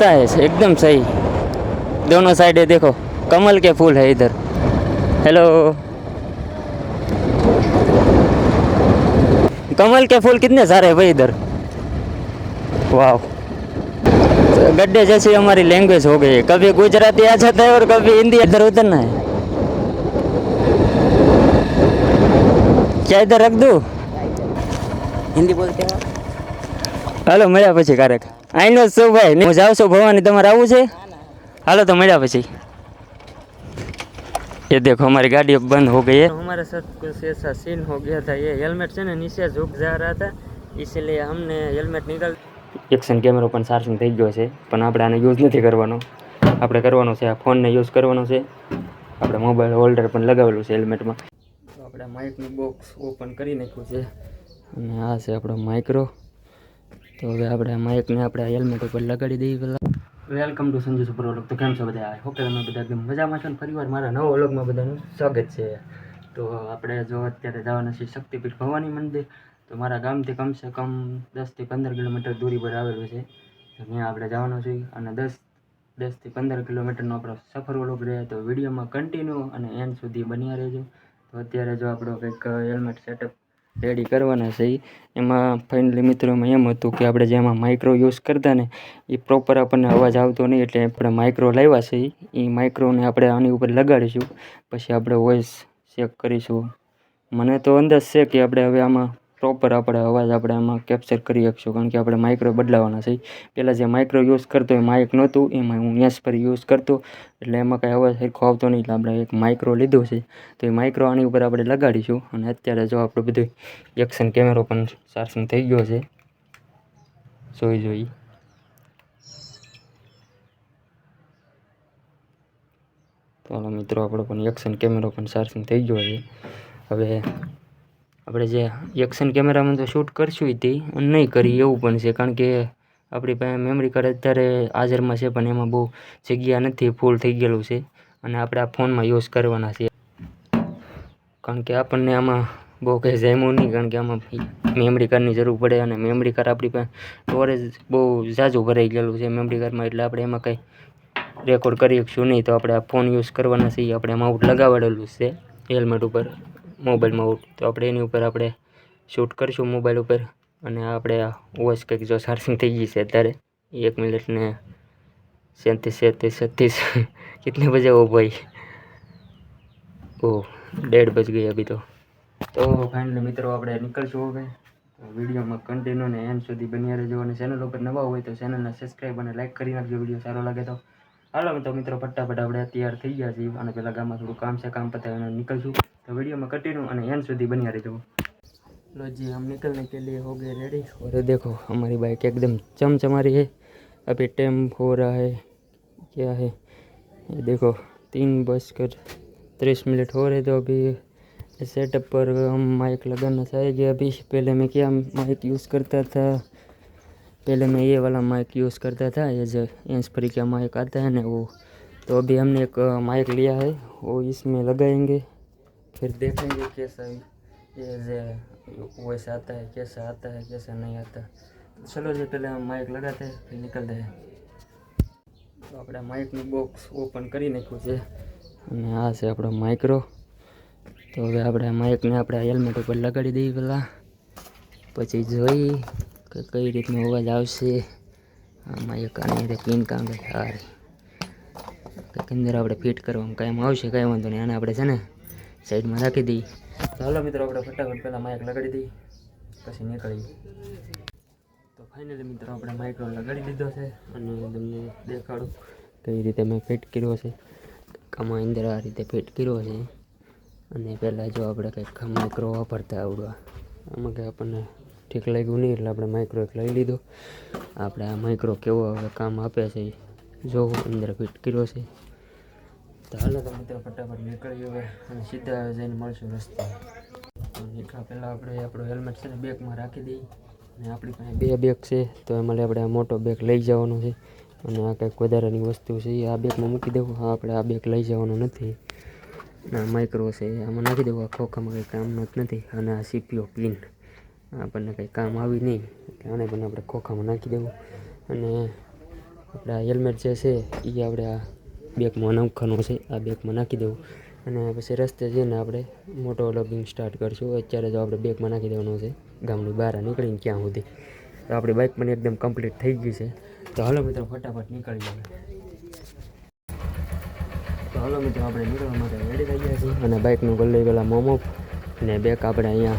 है एकदम सही। दोनों साइड है, देखो कमल के फूल है इधर। हेलो, कमल के फूल कितने सारे हैं भाई इधर। वाह, गड्ढे जैसी हमारी लैंग्वेज हो गई है, कभी गुजराती आ जाता है और कभी हिंदी इधर उधर ना है। क्या इधर रख दूँ? हिंदी बोलते हो? હાલો મળ્યા પછી ક્યારેક આઈનો શું ભાઈ, હું જાઉં છું ભવાની, તમારે આવું છે? હાલો तो મળ્યા પછી। ये देखो हमारी गाड़ी अब बंद हो गई है। हमारे साथ कुछ ऐसा सीन हो गया था, ये हेलमेट से ना नीचे झुक जा रहा था, इसीलिए हमने हेलमेट निकाल। એક્શન કેમેરો પણ ચાર્જિંગ થઈ ગયો છે, પણ આપણે આને યુઝ નથી કરવાનો। આપણે કરવાનો છે આ ફોનને યુઝ કરવાનો છે। આપણે મોબાઈલ હોલ્ડર પણ લગાવેલું છે હેલ્મેટમાં। તો આપણે માઇકનું બોક્સ ઓપન કરી નાખ્યું છે અને આ છે આપણો માઇક્રો। તો હવે આપણે આ માઇકને આપણે હેલ્મેટ ઉપર લગાડી દઈએ પહેલાં। Welcome to Sanju super vlog. તો કેમ છો બધા? આઈ હોપ કે તમે બધા એકદમ મજામાં છો ને ફરીવાર મારા નવા વ્લોગમાં બધાનું સ્વાગત છે। તો આપણે જો અત્યારે જવાના છીએ શક્તિપીઠ ભવાની મંદિર। તો મારા ગામથી કમસે કમ 10 થી 15 કિલોમીટર દૂરી પર આવેલું છે, તો ત્યાં આપણે જવાનું છે। અને 10 થી 15 કિલોમીટરનો આપણો સફર વ્લોગ રહે, તો વિડીયોમાં કન્ટિન્યુ અને એન્ડ સુધી બન્યા રહેજો। તો અત્યારે જો આપણો કંઈક હેલ્મેટ સેટઅપ રેડી કરવાના છે, એમાં ફાઇનલી મિત્રોમાં એમ હતું કે આપણે જેમાં માઇક્રો યુઝ કરતા ને એ પ્રોપર આપણને અવાજ આવતો નહીં, એટલે આપણે માઇક્રો લાવ્યા છે। એ માઇક્રોને આપણે આની ઉપર લગાડીશું, પછી આપણે વોઇસ ચેક કરીશું। મને તો અંદાજ છે કે આપણે હવે આમાં પ્રોપર આપણે અવાજ આપણે આમાં કેપ્ચર કરી શકશું, કારણ કે આપણે માઇક્રો બદલાવાના છે। પહેલાં જે માઇક્રો યુઝ કરતો એ માઇક નહોતું, એમાં હું એસ પર યુઝ કરતો, એટલે એમાં કાંઈ અવાજ સરખો આવતો નહીં, એટલે આપણે એક માઇક્રો લીધો છે। તો એ માઇક્રો આની ઉપર આપણે લગાડીશું। અને અત્યારે જો આપણું બધું એક્શન કેમેરો પણ ચાર્જિંગ થઈ ગયો છે, જોઈ। તો હાલો મિત્રો, આપણો પણ એક્શન કેમેરો પણ ચાર્જિંગ થઈ ગયો છે। હવે આપણે જે એક્શન કેમેરામાં તો શૂટ કરશું તે નહીં કરી એવું પણ છે, કારણ કે આપણી પાસે મેમરી કાર્ડ અત્યારે હાજરમાં છે, પણ એમાં બહુ જગ્યા નથી, ફૂલ થઈ ગયેલું છે, અને આપણે આ ફોનમાં યુઝ કરવાના છે। કારણ કે આપણને આમાં બહુ કંઈ જામ્યું નહીં, કારણ કે આમાં મેમરી કાર્ડની જરૂર પડે, અને મેમરી કાર્ડ આપણી પાસે સ્ટોરેજ બહુ ઝાઝું ભરાઈ ગયેલું છે મેમરી કાર્ડમાં, એટલે આપણે એમાં કંઈ રેકોર્ડ કરી શકશું નહીં। તો આપણે આ ફોન યુઝ કરવાના છીએ। આપણે માઉન્ટ લગાવેલું છે હેલ્મેટ ઉપર, મોબાઈલ માઉન્ટ, તો આપણે એની ઉપર આપણે શૂટ કરીશું મોબાઈલ ઉપર। અને આપણે આ વોઇસ કંઈક જો ચાર્જિંગ થઈ ગઈ છે અત્યારે 1 મિનિટ ને 37 कितने बजे हो भाई? ओह 1:30 बज गई अभी तो फाइनली મિત્રો આપણે નીકળશું હવે। તો વિડીયોમાં કન્ટિન્યુ ને એન્ડ સુધી બન્યા રહેજો, અને ચેનલ ઉપર નવા હોય તો ચેનલને સબસ્ક્રાઈબ અને લાઈક કરી નાખજો વિડીયો સારો લાગે તો। હાલો તો મિત્રો ફટાફટ આપણે તૈયાર થઈ ગયા છીએ, અને પહેલાં ગામમાં થોડું કામ છે, કામ પતાવીને નીકળશું। तो वीडियो में कंटिन्यू और एंड સુધી बनिया रहो। लो जी, हम निकलने के लिए हो गए रेडी, और ये देखो हमारी बाइक एकदम चमचमा रही है। अभी टाइम हो रहा है, क्या है ये देखो 3:30 हो रहे। तो अभी सेटअप पर हम माइक लगाना चाहेंगे। अभी पहले मैं क्या माइक यूज़ करता था, पहले मैं ये वाला माइक यूज़ करता था, ये जो हैंड्सफ्री का माइक आता है ना वो। तो अभी हमने एक माइक लिया है, वो इसमें लगाएंगे, फिर देखेंगे कैसा ये वॉइस आता है, कैसा नहीं आता। चलो जी, पहले हम माइक लगाते हैं फिर निकलते हैं। तो આપણે માઇકનું બોક્સ ઓપન કરી નાખ્યું છે, અને આ છે આપણો માઇક્રો। તો હવે આપણે માઇકને આપણે હેલ્મેટ ઉપર લગાડી દઈએ પહેલાં, પછી જોઈ કે કઈ રીતનો અવાજ આવશે। આ માઇક આની રીતે પિન કામ થાય કંઈક અંદર આપણે ફિટ કરવામાં કાંઈ આવશે, કાંઈ વાંધો નહીં। આને આપણે છે ને સાઈડમાં રાખી દઈએ। તો હાલો મિત્રો, આપણે ફટાફટ પહેલાં માઇક લગાડી દઈએ, પછી નીકળીએ। તો ફાઇનલી મિત્રો આપણે માઇક્રો લગાડી દીધો છે, અને તમને દેખાડું કઈ રીતે મેં ફિટ કર્યો છે। આમાં અંદર આ રીતે ફિટ કર્યો છે, અને પહેલાં જો આપણે કંઈક માઇક્રો વાપરતા આવડવા, આમાં કંઈ આપણને ઠીક લાગ્યું નહીં, એટલે આપણે માઇક્રો એક લઈ લીધો। આપણે આ માઇક્રો કેવો હવે કામ આપે છે જો અંદર ફિટ કર્યો છે। તો હાલો તો મિત્રો ફટાફટ નીકળીએ હવે, અને સીધા જઈને મળશું રસ્તે। નીકળ્યા પહેલાં આપણે આપણો હેલ્મેટ છે ને બેગમાં રાખી દઈએ, અને આપણી પાસે 2 બેગ છે, તો એમાં આપણે આ મોટો બેગ લઈ જવાનો છે, અને આ કંઈક વધારાની વસ્તુ છે એ આ બેગમાં મૂકી દેવું। આપણે આ બેગ લઈ જવાનો નથી, આ માઇક્રો છે આમાં નાખી દેવું, આ ખોખામાં કંઈ કામનો જ નથી। અને આ સીપીઓ પિન આપણને કંઈ કામ આવી નહીં, એટલે આને પણ આપણે ખોખામાં નાખી દેવું। અને આપણે આ હેલ્મેટ જે છે એ આપણે આ બેગમાં નાખવાનું છે, આ બેગમાં નાખી દેવું અને પછી રસ્તે જઈને આપણે મોટો વ્લોગિંગ સ્ટાર્ટ કરશું. અત્યારે તો આપણે બેગમાં નાખી દેવાનું છે ગામની બહાર નીકળીને ક્યાં સુધી. તો આપણી બાઇક પણ એકદમ કમ્પ્લીટ થઈ ગઈ છે. તો હાલો મિત્રો ફટાફટ નીકળી જાય. તો હાલો મિત્રો આપણે નીકળવા માટે રેડી થઈ ગયા છીએ અને બાઇકનું ગલ્લે પેલા મોમો ને બેગ આપણે અહીંયા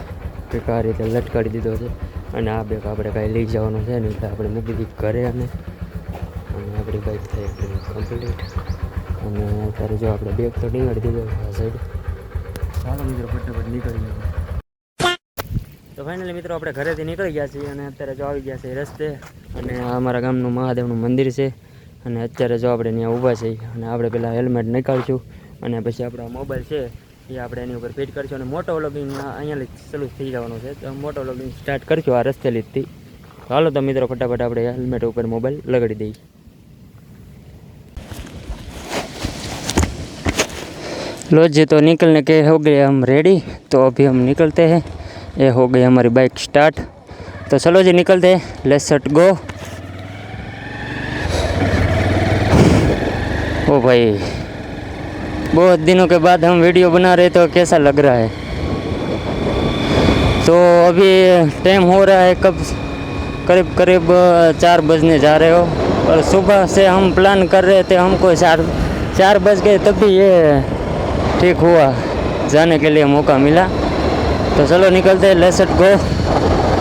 કંઈક આ રીતે લટકાડી દીધો છે અને આ બેગ આપણે કાંઈ લઈ જવાનું છે ને એટલે આપણે મૂકી દીધી ઘરે અને આપણી બાઇક થઈ એકદમ કમ્પ્લીટ. અને અત્યારે જો આપણે બેગ તો ટીંગાડી દીધો આ સાઈડ. ચાલો મિત્રો ફટાફટ નીકળી ગયા. તો ફાઇનલી મિત્રો આપણે ઘરેથી નીકળી ગયા છીએ અને અત્યારે જો આવી ગયા છે રસ્તે અને આ અમારા ગામનું મહાદેવનું મંદિર છે અને અત્યારે જો આપણે ત્યાં ઊભા છીએ અને આપણે પહેલાં હેલ્મેટ નીકાળશું અને પછી આપણો મોબાઈલ છે એ આપણે એની ઉપર ફિટ કરશું અને મોટો વ્લોગિંગ અહીંયાથી ચાલુ થઈ જવાનું છે. તો મોટો વ્લોગિંગ સ્ટાર્ટ કરશું આ રસ્તે લીધથી. હાલો તો મિત્રો फटाफट આપણે हेलमेट ऊपर मोबाइल लगड़ी दी. लो जी तो निकलने के हो गए हम रेडी. तो अभी हम निकलते हैं. ये हो गई हमारी बाइक स्टार्ट. तो चलो जी निकलते हैं. Let's go. ओ भाई बहुत दिनों के बाद हम वीडियो बना रहे तो कैसा लग रहा है. तो अभी टाइम हो रहा है कब करीब करीब 4 बजने जा रहे हो और सुबह से हम प्लान कर रहे थे. हमको 4 बज गए तभी ये ठीक हुआ जाने के लिए मौका मिला. तो चलो निकलते हैं. लेट्स गो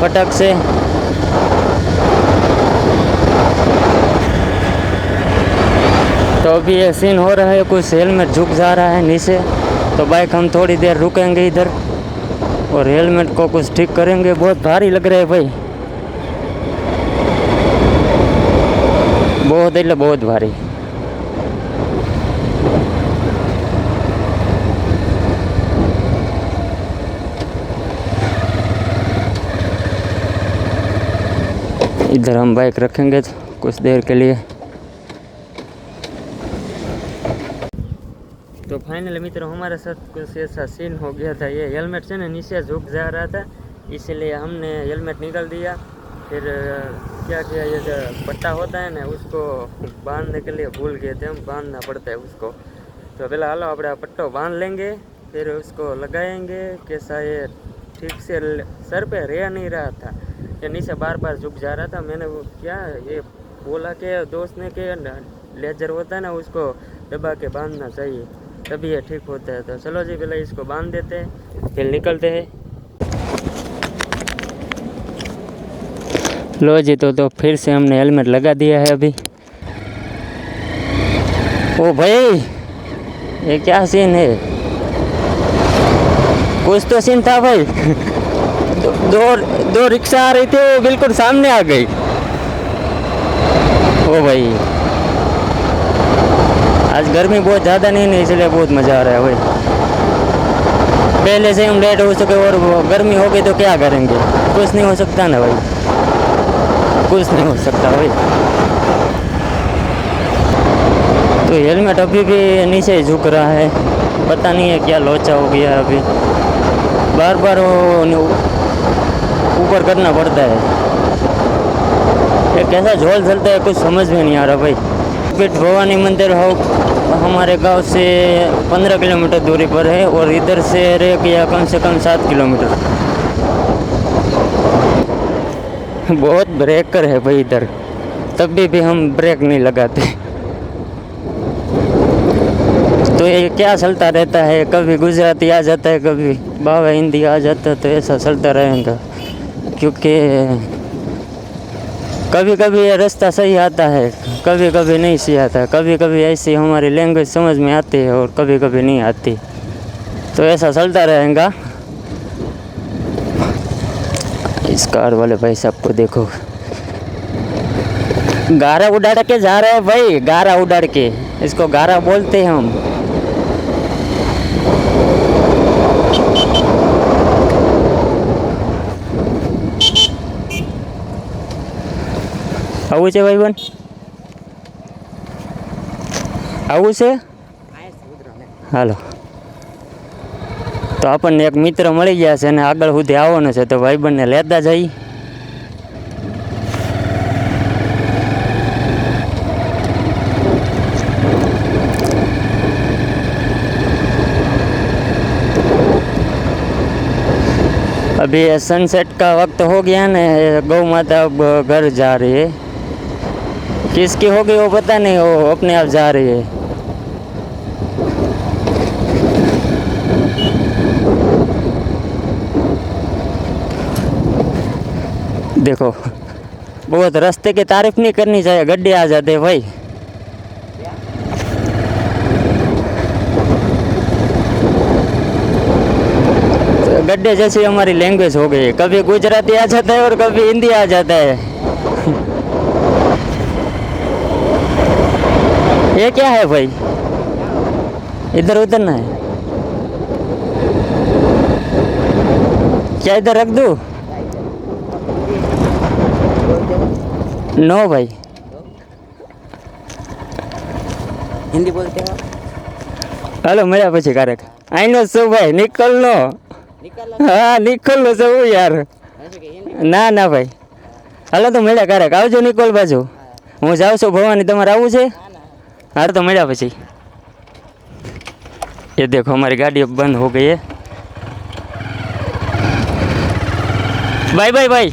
फटक से. तो अभी ये सीन हो रहा है कुछ हेलमेट झुक जा रहा है नीचे. तो बाइक हम थोड़ी देर रुकेंगे इधर और हेलमेट को कुछ ठीक करेंगे. बहुत भारी लग रहा है भाई, बहुत એટલે बहुत भारी. इधर हम बाइक रखेंगे कुछ देर के लिए. तो फाइनली मित्रों हमारे साथ कुछ ऐसा सीन हो गया था. ये हेलमेट से ना नीचे झुक जा रहा था इसलिए हमने हेलमेट निकाल दिया. फिर क्या किया, ये जो पट्टा होता है ना उसको बांधने के लिए भूल गए थे हम. बांधना पड़ता है उसको. तो पहले हालो अपना पट्टो बांध लेंगे फिर उसको लगाएंगे. कैसा ये ठीक से सर पे रह नहीं रहा था, ये नीचे बार बार झुक जा रहा था. मैंने वो क्या ये बोला कि दोस्त ने कि लेजर होता है ना उसको दबा के बांधना चाहिए तभी ये ठीक होता है. तो चलो जी पहले इसको बांध देते हैं फिर निकलते हैं. लो जी तो फिर से हमने हेलमेट लगा दिया है अभी. ओ भाई ये क्या सीन है, कुछ तो सीन था भाई. दो रिक्शा आ रही थी वो बिल्कुल सामने आ गई. ओ भाई आज गर्मी बहुत ज़्यादा नहीं इसलिए बहुत मज़ा आ रहा है भाई. पहले से हम लेट हो चुके और गर्मी हो गई तो क्या करेंगे, कुछ नहीं हो सकता ना भाई, कुछ नहीं हो सकता भाई. तो हेलमेट अभी भी नीचे ही झुक रहा है, पता नहीं है क्या लोचा हो गया है. अभी बार बार वो ऊपर करना पड़ता है. ये कैसा झोल चलता है कुछ समझ में नहीं आ रहा भाई. पीठ भवानी मंदिर हो हमारे गांव से 15 किलोमीटर दूरी पर है और इधर से रह गया कम से कम 7 किलोमीटर. बहुत ब्रेकर है भाई इधर, तभी भी हम ब्रेक नहीं लगाते. तो ये क्या चलता रहता है, कभी गुजराती आ जाता है कभी बाबा हिंदी आ जाता है. तो ऐसा चलता रहेगा क्योंकि कभी कभी ये रास्ता सही आता है, कभी कभी नहीं सही आता. कभी कभी ऐसी हमारी लैंग्वेज समझ में आती है और कभी कभी नहीं आती. तो ऐसा चलता रहेगा. इस कार वाले भाई साहब को देखो, गारा उड़ाड़ के जा रहे हैं भाई. गारा उड़ाड़ के, इसको गारा बोलते हैं हम. આવું છે ભાઈ બન, આવું છે હાલો. તો આપણને એક મિત્ર મળી ગયા છે અને આગળ સુધી આવવાનો છે તો ભાઈબંધને લેતા જઈ. अभी सनसेट का वक्त हो गया ना, गौ माता अब घर जा रही है। किसकी हो गई वो पता नहीं, वो अपने आप जा रही है। देखो, बहुत रास्ते की तारीफ नहीं करनी चाहिए, गड्ढे आ जाते हैं भाई। गड्ढे जैसी हमारी लैंग्वेज हो गई है, कभी गुजराती आ जाता है और कभी हिंदी आ जाता है। ये क्या है भाई, इधर उधर ना है क्या, इधर रख दूँ? नो भाई। हिंदी बोलते हो? હાલો મળ્યા પછી કારક આઈનો શું ભાઈ, નિકલ નો. હા નિકલ નો શું યાર, ના ના ભાઈ. હાલો તો મળ્યા કારક, આવજો નિકોલ બાજુ. હું જાઉં છું ભવાની, તમારે આવવું છે? હાર તો મળ્યા પછી. ये देखो हमारी गाड़ी अब बंद हो गई है। Bye bye bye.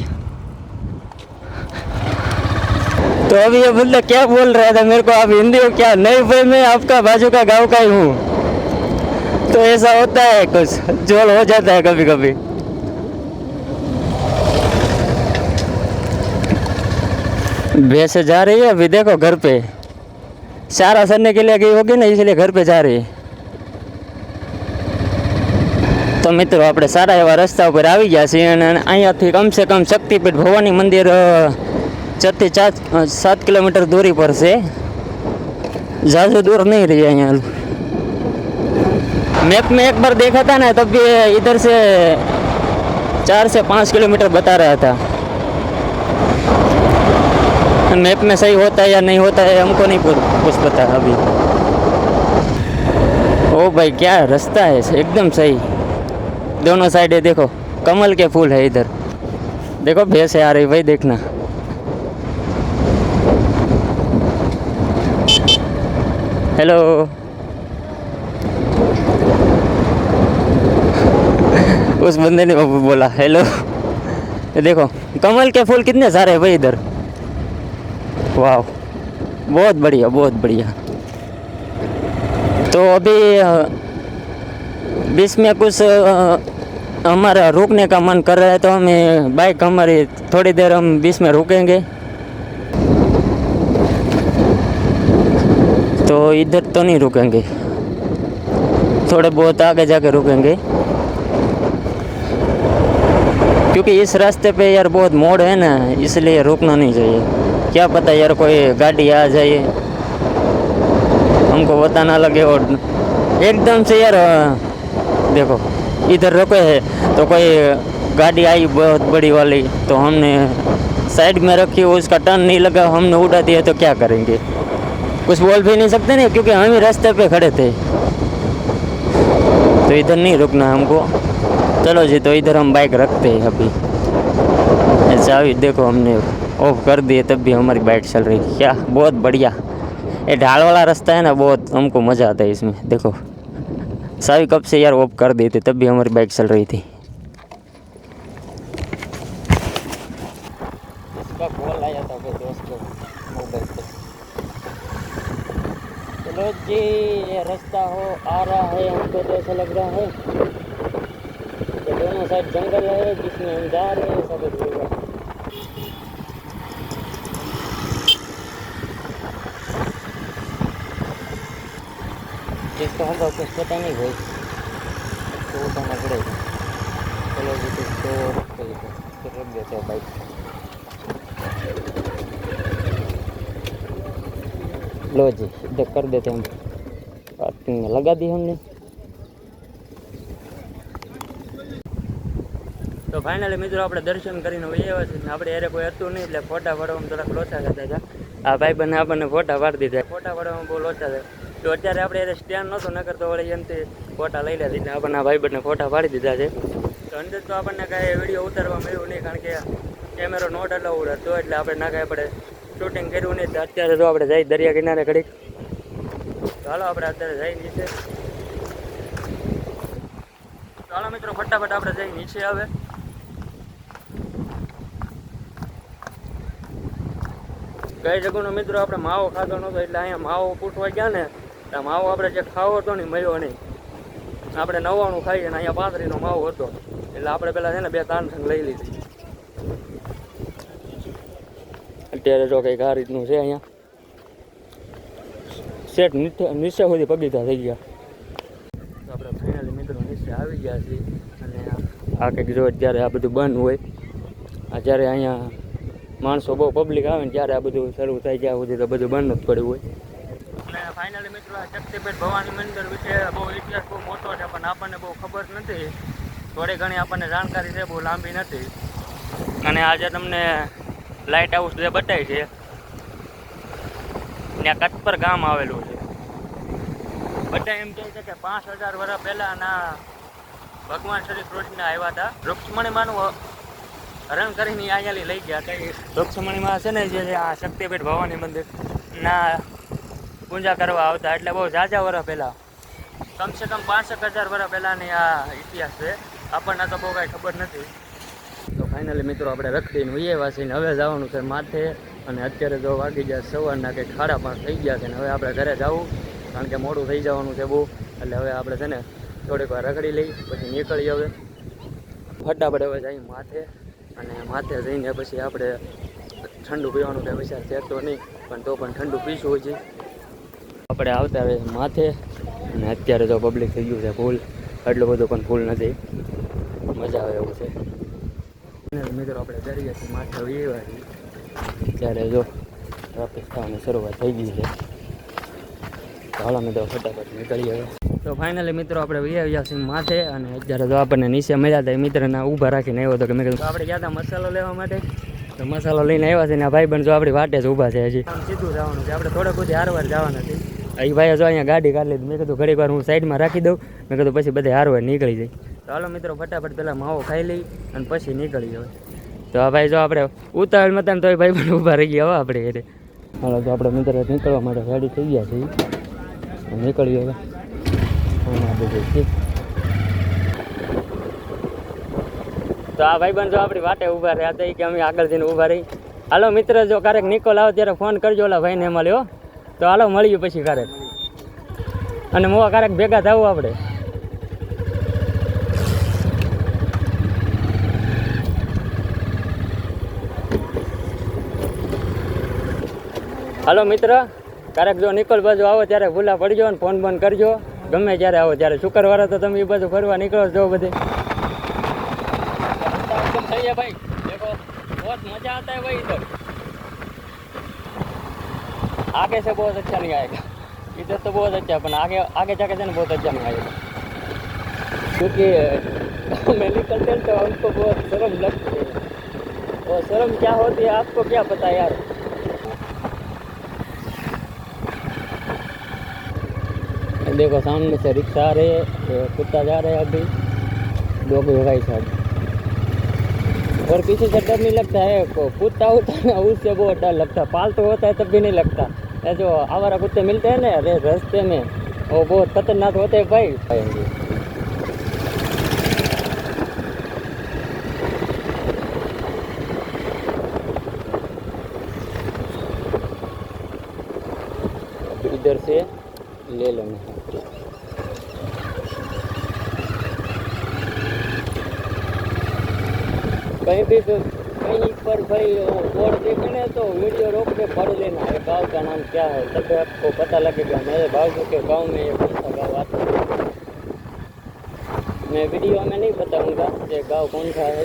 तो अभी ये बंदा क्या बोल रहा था मेरे को, आप हिंदी हो क्या? नहीं भाई, मैं आपका बाजू का गांव का ही हूँ। तो ऐसा होता है, कुछ जोल हो जाता है कभी कभी। भैंस जा रही है अभी, देखो घर पे चारा सरने के लिए गई होगी ना, इसलिए घर पे जा रही है। तो मित्रों આપણે સારા એવા રસ્તા ઉપર આવી ગયા છીએ અને અહીંયાથી કમસે કમ શક્તિપીઠ ભવાની મંદિર 4 થી 7 કિલોમીટર दूरी पर से, ज़्यादा दूर नहीं रही है। यहाँ मैप में एक बार देखा था ना, तब भी इधर से 4 से 5 किलोमीटर बता रहा था। मैप में सही होता है या नहीं होता है हमको नहीं कुछ पता अभी। ओ भाई क्या रास्ता है, एकदम सही। दोनों साइड देखो कमल के फूल है, इधर देखो भैंस आ रही भाई, देखना। हेलो उस बंदे ने बोला हेलो। देखो कमल के फूल कितने सारे हैं भाई इधर, वाह बहुत बढ़िया बहुत बढ़िया। तो अभी बीच में कुछ हमारा रुकने का मन कर रहा है, तो हमें बाइक हमारी थोड़ी देर हम बीच में रुकेंगे। तो इधर तो नहीं रुकेंगे, थोड़े बहुत आगे जाके रुकेंगे, क्योंकि इस रास्ते पे यार बहुत मोड़ है ना, इसलिए रुकना नहीं चाहिए। क्या पता यार कोई गाड़ी आ जाए, हमको पता ना लगे और एकदम से यार देखो इधर रुके हैं तो कोई गाड़ी आई बहुत बड़ी वाली, तो हमने साइड में रखी, उसका टर्न नहीं लगा, हमने उड़ा दिया, तो क्या करेंगे? कुछ बोल भी नहीं सकते ना, क्योंकि हम ही रास्ते पे खड़े थे। तो इधर नहीं रुकना हमको। चलो जी, तो इधर हम बाइक रखते हैं अभी। चाबी देखो हमने ऑफ कर दिए, तब भी हमारी बाइक चल रही। क्या बहुत बढ़िया। ये ढाल वाला रास्ता है ना, बहुत हमको मज़ा आता है इसमें। देखो चाबी कब से यार ऑफ कर दी थी, तब भी हमारी बाइक चल रही थी। इसका कॉल आया था कोई दोस्त को मोबाइल पे। चलो जी, ये रास्ता आ रहा है, हमको तो ऐसा लग रहा है कि दोनों साइड जंगल है, जिसमें हम जा रहे हैं सब होगा। इसका हमको कुछ पता नहीं भाई, तो उठाना पड़ेगा। चलो जी, तो रख देते हैं बाइक। लो जी, इधर कर देते हैं, पार्किंग में लगा दी हमने। तो फाइनली मित्रों આપણે દર્શન કરીને વહી આવ્યા છીએ। આપણે યારે કોઈ હતું નહીં, એટલે ફોટા પાડવામાં થોડાક લોચા થતા હતા। આ ભાઈ બંને આપણને ફોટા પાડી દીધા, ફોટા પાડવામાં બહુ લોચા થાય। તો અત્યારે આપણે યારે સ્ટેન્ડ નહોતું, નકર તો વળી એમથી ફોટા લઈ લીધા, એટલે આપણને ભાઈ બંને ફોટા પાડી દીધા છે। તો અંદર તો આપણને કાંઈ વિડીયો ઉતારવા મળ્યું નહીં, કારણ કે કેમેરો નોટ અલાઉડ હતો, એટલે આપણે ના કાંઈ આપણે શૂટિંગ કર્યું નહીં। તો અત્યારે તો આપણે જઈ દરિયા કિનારે ઘડીક, તો હાલો આપણે અત્યારે જઈ નીચે। ચાલો મિત્રો ફટાફટ આપણે જઈ નીચે આવે। કઈ જગ્યાનો મિત્રો આપણે માવો ખાતો નહોતો એટલે અહીંયા માવો પૂછવા ગયા ને તો માવો આપણે જે ખાવો હતો ને મળ્યો નહીં. આપણે 99 ખાઈએ ને અહીંયા 35નો માવો હતો એટલે આપણે પેલા છે ને 2-3 સંગ લઈ લીધી. અત્યારે જો કંઈક આ રીતનું છે અહીંયા સેટ નીચે સુધી પગીતા થઈ ગયા. તો આપણે ફાઇનલી મિત્રો નીચે આવી ગયા છીએ અને આ કંઈક જો અત્યારે આ બધું બંધ હોય જ્યારે અહીંયા માણસો બહુ પબ્લિક આવે ને ત્યારે આ બધું શરૂ થાય ત્યાં સુધી તો બધું બંધ જ પડ્યું હોય. અને ફાઇનલી મિત્રો આ શક્તિપીઠ ભવાની મંદિર વિશે બહુ ઇતિહાસ બહુ મોટો છે પણ આપણને બહુ ખબર નથી. થોડી ઘણી આપણને જાણકારી છે, બહુ લાંબી નથી. અને આજે તમને લાઇટ હાઉસ જે બતાવી છે ત્યાં કચ્છપર ગામ આવેલું છે. બધા એમ કહે છે કે 5000 વર્ષ પહેલાંના ભગવાન શ્રી કૃષ્ણ આવ્યા હતા. રૂક્ષ્મણીમાનું હરણ કરીને અહીંયાથી લઈ ગયા હતા. રૂક્ષ્મણીમાં છે ને જે આ શક્તિપીઠ ભવાની મંદિર ના પૂજા કરવા આવતા એટલે બહુ ઝાઝા વર્ષ પહેલાં કમસે કમ 65,000 વર્ષ પહેલાંની આ ઇતિહાસ છે. આપણને તો બહુ કાંઈ ખબર નથી. તો ફાઇનલી મિત્રો આપણે રખડીને હોઈએ વાસીને હવે જવાનું છે માથે. અને અત્યારે તો વાગી ગયા સવારના કંઈક 5:30 થઈ ગયા છે ને હવે આપણે ઘરે જવું કારણ કે મોડું થઈ જવાનું છે બહુ. એટલે હવે આપણે છે ને થોડીક વાર રખડી લઈ પછી નીકળી હવે ફટાફટ હવે જઈએ માથે. અને માથે જઈને પછી આપણે ઠંડુ પીવાનું કંઈ વિચાર છે તો નહીં પણ તો પણ ઠંડુ પીશું હોય છે. આપણે આવતા રહે માથે અને અત્યારે તો પબ્લિક થઈ ગયું છે ફૂલ. એટલું બધું પણ ફૂલ નથી, મજા આવે એવું છે. મિત્રો આપણે કરીએ છીએ માથે એવા ત્યારે જો ટ્રાફિક થવાની શરૂઆત થઈ ગઈ છે. હાલો મિત્રો ફટાફટ નીકળીએ હવે. તો ફાઇનલી મિત્રો આપણે આવ્યા છીએ માથે અને અત્યારે તો આપણને નીચે મળ્યા હતા. મિત્રના ઊભા રાખીને આવ્યો હતો કે મેં કીધું આપણે ગયા હતા મસાલો લેવા માટે તો મસાલો લઈને આવ્યા છે ને ભાઈ બંધ જો આપણી વાટે જ ઊભા છે. હજી સીધું જવાનું છે આપણે થોડોક બધી હારવાર જવાના છે. એ ભાઈએ જો અહીંયા ગાડી કાઢી લીધી. મેં કીધું ઘડીક વાર હું સાઈડમાં રાખી દઉં. મેં કીધું પછી બધે હારવાર નીકળી જાય. તો હાલો મિત્રો ફટાફટ પહેલાં માવો ખાઈ લઈ અને પછી નીકળી જવાય. તો આ ભાઈ જો આપણે ઉતાવળ મતા તો ભાઈ પણ ઊભા રહી ગયા હવે આપણે ઘરે. હાલો તો આપણે મિત્રો નીકળવા માટે રેડી થઈ ગયા છીએ. નીકળીએ હવે બધું ઠીક. તો આ ભાઈ બંધ જો આપણી વાટે ઊભા રહ્યા હતા કે અમે આગળ જઈને ઊભા રહી. હાલો મિત્ર જો ક્યારેક નિકોલ આવો ત્યારે ફોન કરજો ઓલા ભાઈને મળ્યો. તો હાલો મળીએ પછી ક્યારેક અને મોવા ક્યારેક ભેગા થવું આપણે. હાલો મિત્ર ક્યારેક જો નિકોલ બાજુ આવો ત્યારે ભૂલા પડજો ને ફોન બંધ કરજો ગમે ત્યારે આવો ત્યારે. શુક્રવારે તો તમે એ બાજુ ફરવા નીકળો જો બધે. भाई देखो बहुत मजा आता है भाई. इधर आगे से बहुत अच्छा नहीं आएगा. इधर तो बहुत अच्छा पर आगे आगे जाके से बहुत अच्छा नहीं आएगा क्योंकि मैं निकलते तो हमको बहुत शर्म लगती है. और शर्म क्या होती है आपको क्या पता यार. देखो सामने से रिक्शा आ रहे हैं, कुत्ता जा रहे हैं अभी डॉग भाई साहब. और किसी से डर नहीं लगता है. कुत्ता होता है ना उससे बहुत डर लगता है. पालतू होता है तब भी नहीं लगता. ये जो आवारा कुत्ते मिलते हैं ना रास्ते में वो बहुत खतरनाक होते हैं भाई. इधर से ले लेना कहीं भी कहीं पर भाई बोर्ड देखे ना तो वीडियो रोक के पढ़ लेना है गांव का नाम क्या है तब आपको पता लगेगा. मेरे बाजू के गांव में ये कौन सा गाँव आता है. मैं वीडियो में नहीं बताऊंगा ये गांव कौन सा है.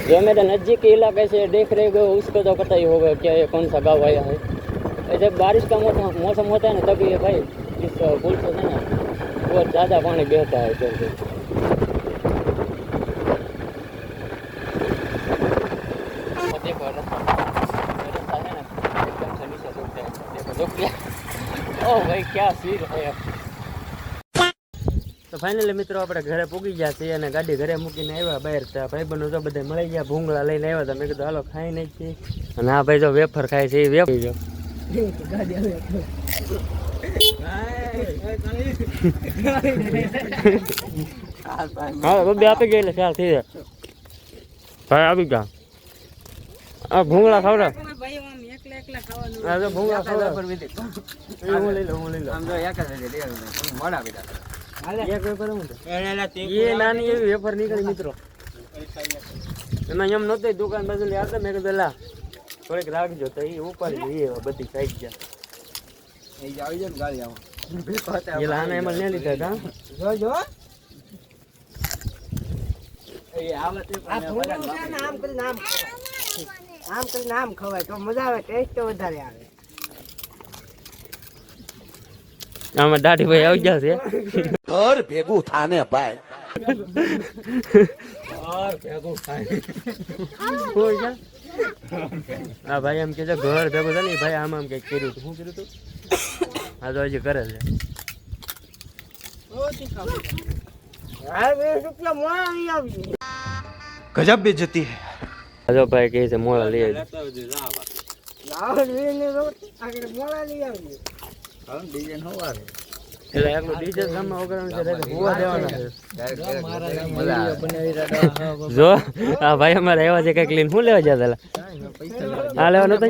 जो मेरे नज़दीक के इलाके से देख रहे हो उसको तो पता ही होगा क्या ये कौन सा गाँव आया है. जब बारिश का मौसम होता है ना तभी ये भाई इस पुल से ना बहुत ज़्यादा पानी बहता है इधर से. देखो रास्ता है ना एकदम से नीचे सूखता है. देखो रुक गया. ओ भाई क्या सीन है. તો ફાઇનલી મિત્રો આપણે ઘરે પૂગી ગયા છીએ અને ગાડી ઘરે મૂકીને આવ્યા બહાર. ત્યાં ભાઈબંધો તો બધા મળી ગયા ભૂંગળા લઈને આવ્યા હતા. મેં કીધું હાલો ખાઈ નાખીએ. અને આ ભાઈ જો વેફર ખાય છે એ વેફર જો હા બબે આપી ગઈ એટલે ચાલ થઈ જાય ભાઈ આવી ગયા. આ ભૂંગળા ખવડા ભાઈ આમ એકલા એકલા ખાવાનું આ તો ભૂંગળા ખવડા હું લઈ લઉં આમ જો એક જ હજી લેવું મોડા બેટા એક વેફર હું એ નાની એવી વેફર નીકળી મિત્રો એમાં એમ નહોતી દુકાન બાજુ લઈ આવતા મેં કીધું લા થોડીક રાખજો તો એ ઉપાડી લઈએ બધી ખાઈ ગયા એ આવી જાય ને ગાડી આવો એ લાના એમાં લઈ લીધા હતા જો એ આવે તે આ ભૂંગળું છે ને આમ કરી નામ ખવાય તો મજા આવે ટેસ્ટ વધારે આવે આમાં દાઢીભાઈ આવી ગયા છે ઘર ભેગું થાને ભાઈ હા ભાઈ એમ કે છે ઘર ભેગું છે ને ભાઈ આમ આમ કઈક કર્યું હતું શું કર્યું હતું હા તો હજી કરે છે गजब बेइज्जती है હજો ભાઈ કહે છે મોળા લઈ આવી એટલે એકલું ડીજે ગામમાં વગાડવાનું છે એટલે હોવા દેવાના છે જો આ ભાઈ અમારે એવા છે કઈક લઈને શું લેવા જતા હતા આ લેવા નતો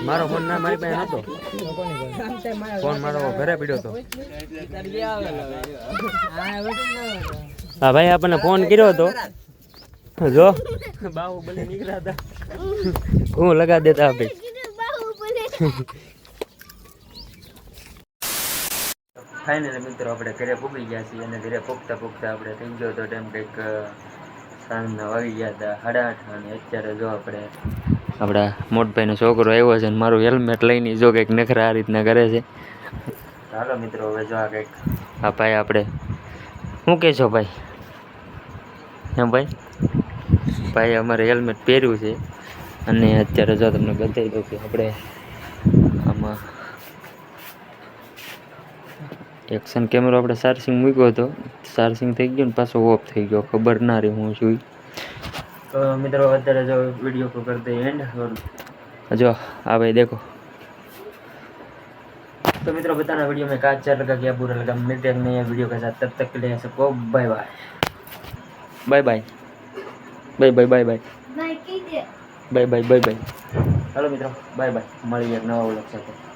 મારો ફોન ના મારી પાસે નતો ફોન મારો ઘરે પડ્યો હતો હા ભાઈ આપણને ફોન કર્યો હતો જો બાહુબલી નીકળ્યા હતા હું લગા દેતા ભાઈ ફાઇનલી મિત્રો આપણે ઘરે પૂગી ગયા છીએ અને ઘરે પૂગતા આપણે થઈ ગયો તો ટાઈમ કંઈક સાંજના વાગી ગયા હતા 8:30 અને અત્યારે જો આપણે આપણા મોટભાઈનો છોકરો આવ્યો છે અને મારું હેલ્મેટ લઈને જો કંઈક નખરા આ રીતના કરે છે હાલો મિત્રો હવે જો આ કંઈક આ ભાઈ આપણે શું કહેશો ભાઈ એમ ભાઈ અમારે હેલ્મેટ પહેર્યું છે અને અત્યારે જો તમને બતાવી દઉં કે આપણે આમાં એક્શન કેમેરો આપણે ચાર્જિંગ મૂક્યો હતો ચાર્જિંગ થઈ ગયો ને પાછો ઓફ થઈ ગયો ખબર ના રહી હું છું તો મિત્રો અત્યારે જો वीडियो को करते हैं एंड और जो आ भाई देखो तो मित्रों बताना वीडियो में क्या अच्छा लगा क्या बुरा लगा मिलते हैं नए वीडियो के साथ तब तक के लिए सबको bye bye bye bye bye bye bye bye bye bye bye bye hello मित्रों बाय बाय મળીએ નવા વ્લોગ સાથે